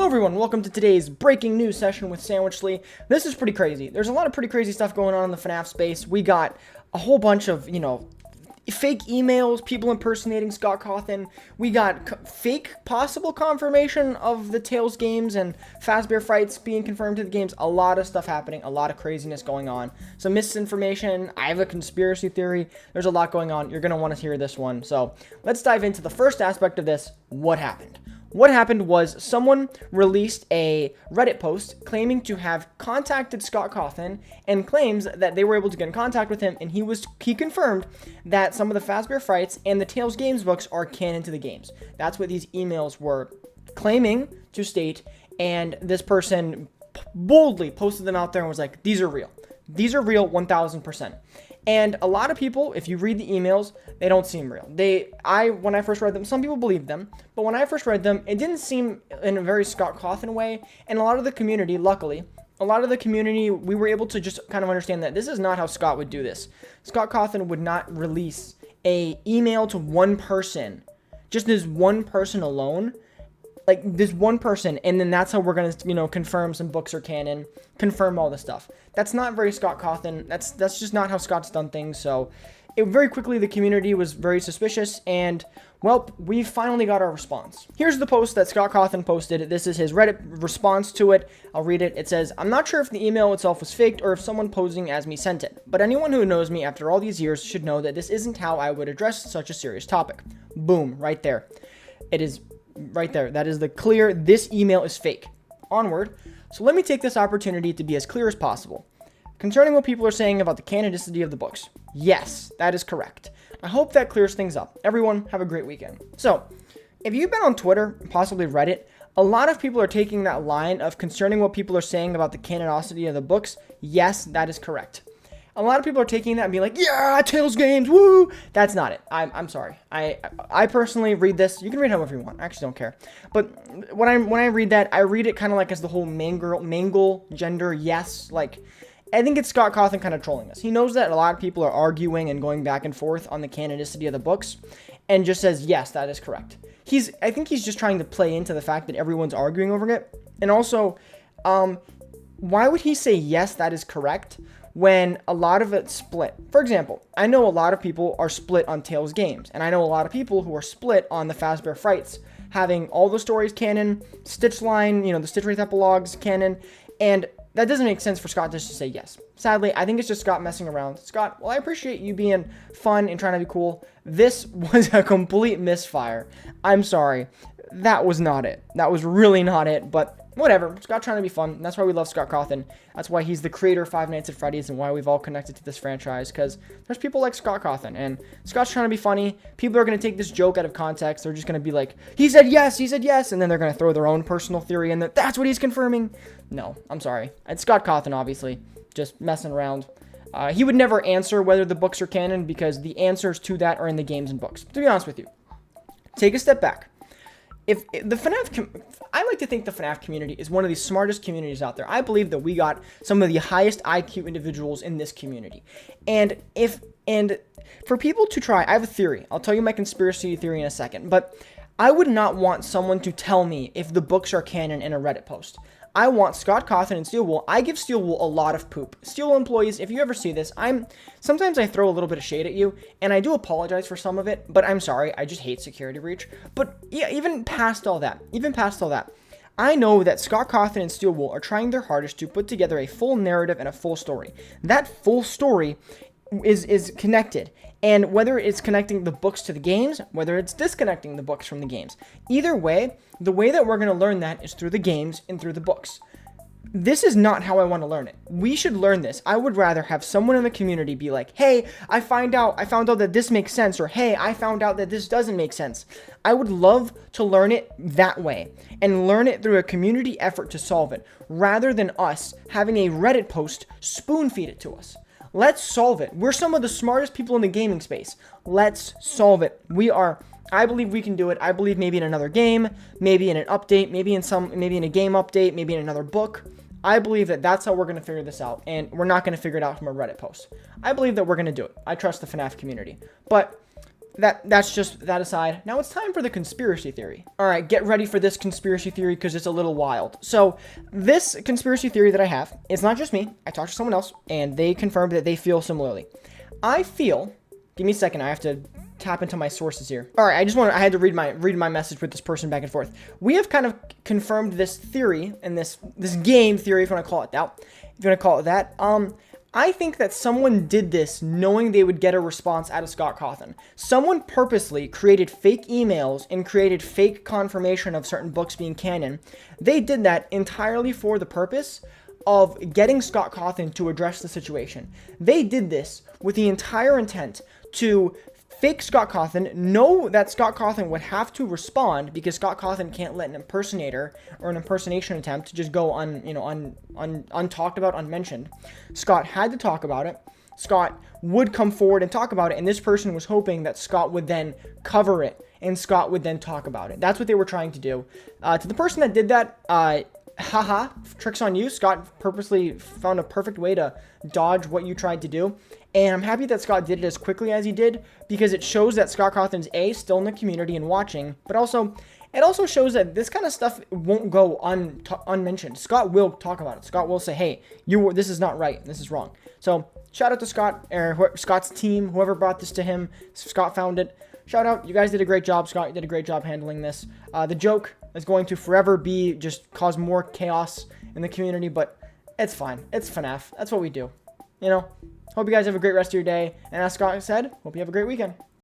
everyone, welcome to today's breaking news session with Sandwichly. This is pretty crazy. There's a lot of pretty crazy stuff going on in the FNAF space. We got a whole bunch of, fake emails, people impersonating Scott Cawthon. We got fake possible confirmation of the Tales games and Fazbear Frights being confirmed to the games. A lot of stuff happening, a lot of craziness going on. Some misinformation. I have a conspiracy theory. There's a lot going on. You're going to want to hear this one. So let's dive into the first aspect of this. What happened? What happened was someone released a Reddit post claiming to have contacted Scott Cawthon and claims that they were able to get in contact with him, and he confirmed that some of the Fazbear Frights and the Tales games books are canon to the games. That's what these emails were claiming to state, and this person boldly posted them out there and was like, these are real. These are real 1000%. And a lot of people, if you read the emails, they don't seem real. When I first read them, some people believed them, but when I first read them, it didn't seem in a very Scott Cawthon way. And a lot of the community, luckily, we were able to just kind of understand that this is not how Scott would do this. Scott Cawthon would not release a email to one person, just this one person alone, like this one person, and then that's how we're going to, confirm some books are canon, confirm all this stuff. That's not very Scott Cawthon. That's just not how Scott's done things. So very quickly, the community was very suspicious, and, well, we finally got our response. Here's the post that Scott Cawthon posted. This is his Reddit response to it. I'll read it. It says, "I'm not sure if the email itself was faked or if someone posing as me sent it, but anyone who knows me after all these years should know that this isn't how I would address such a serious topic." Boom, right there. It is right there. That is the clear, this email is fake. Onward. So let me take this opportunity to be as clear as possible. Concerning what people are saying about the canonicity of the books, yes, that is correct. I hope that clears things up. Everyone, have a great weekend. So, if you've been on Twitter, possibly Reddit, a lot of people are taking that line of concerning what people are saying about the canonicity of the books. Yes, that is correct. A lot of people are taking that and being like, yeah, Tales games, woo! That's not it. I'm sorry. I personally read this. You can read however you want. I actually don't care. But when I read that, I read it kind of like as the whole mangle gender yes. Like, I think it's Scott Cawthon kind of trolling us. He knows that a lot of people are arguing and going back and forth on the canonicity of the books, and just says, yes, that is correct. I think he's just trying to play into the fact that everyone's arguing over it. And also, why would he say, yes, that is correct, when a lot of it's split? For example, I know a lot of people are split on Tales games, and I know a lot of people who are split on the Fazbear Frights, having all the stories canon, Stitch line, the Stitch Wraith epilogues canon, and that doesn't make sense for Scott just to say yes. Sadly, I think it's just Scott messing around. Scott, well, I appreciate you being fun and trying to be cool. This was a complete misfire. I'm sorry. That was not it. That was really not it, but whatever. Scott trying to be fun. That's why we love Scott Cawthon. That's why he's the creator of Five Nights at Freddy's and why we've all connected to this franchise, because there's people like Scott Cawthon, and Scott's trying to be funny. People are going to take this joke out of context. They're just going to be like, he said yes, and then they're going to throw their own personal theory in that that's what he's confirming. No, I'm sorry. It's Scott Cawthon, obviously, just messing around. He would never answer whether the books are canon, because the answers to that are in the games and books. To be honest with you, take a step back. If the FNAF, I like to think the FNAF community is one of the smartest communities out there. I believe that we got some of the highest IQ individuals in this community. And for people to try, I have a theory. I'll tell you my conspiracy theory in a second, but I would not want someone to tell me if the books are canon in a Reddit post. I want Scott Cawthon and Steelwool. I give Steelwool a lot of poop. Steelwool employees, if you ever see this, sometimes I throw a little bit of shade at you, and I do apologize for some of it, but I'm sorry. I just hate Security Breach. But yeah, even past all that, I know that Scott Cawthon and Steelwool are trying their hardest to put together a full narrative and a full story. That full story is connected. And whether it's connecting the books to the games, whether it's disconnecting the books from the games, either way, the way that we're going to learn that is through the games and through the books. This is not how I want to learn it. We should learn this. I would rather have someone in the community be like, hey, I found out that this makes sense, or hey, I found out that this doesn't make sense. I would love to learn it that way and learn it through a community effort to solve it, rather than us having a Reddit post spoon feed it to us. Let's solve it. We're some of the smartest people in the gaming space. Let's solve it. I believe we can do it. I believe maybe in another game, maybe in an update, maybe in a game update, maybe in another book. I believe that that's how we're going to figure this out, and we're not going to figure it out from a Reddit post. I believe that we're going to do it. I trust the FNAF community. But that's just that aside. Now it's time for the conspiracy theory. All right, get ready for this conspiracy theory because it's a little wild. So this conspiracy theory that I have, it's not just me. I talked to someone else, and they confirmed that they feel similarly. I feel. Give me a second. I have to tap into my sources here. All right, I had to read my message with this person back and forth. We have kind of confirmed this theory and this game theory, if you want to call it that. If you want to call it that. I think that someone did this knowing they would get a response out of Scott Cawthon. Someone purposely created fake emails and created fake confirmation of certain books being canon. They did that entirely for the purpose of getting Scott Cawthon to address the situation. They did this with the entire intent to fake Scott Cawthon, know that Scott Cawthon would have to respond because Scott Cawthon can't let an impersonator or an impersonation attempt just go untalked about, unmentioned. Scott had to talk about it. Scott would come forward and talk about it, and this person was hoping that Scott would then cover it and Scott would then talk about it. That's what they were trying to do. To the person that did that, haha, tricks on you. Scott purposely found a perfect way to dodge what you tried to do. And I'm happy that Scott did it as quickly as he did because it shows that Scott Cawthon's still in the community and watching, but also it also shows that this kind of stuff won't go unmentioned. Scott will talk about it. Scott will say, hey, this is not right. This is wrong. So shout out to Scott, or Scott's team, whoever brought this to him. Scott found it. Shout out. You guys did a great job. Scott, you did a great job handling this. The joke is going to forever be just cause more chaos in the community, but it's fine. It's FNAF. That's what we do. You know? Hope you guys have a great rest of your day. And as Scott said, hope you have a great weekend.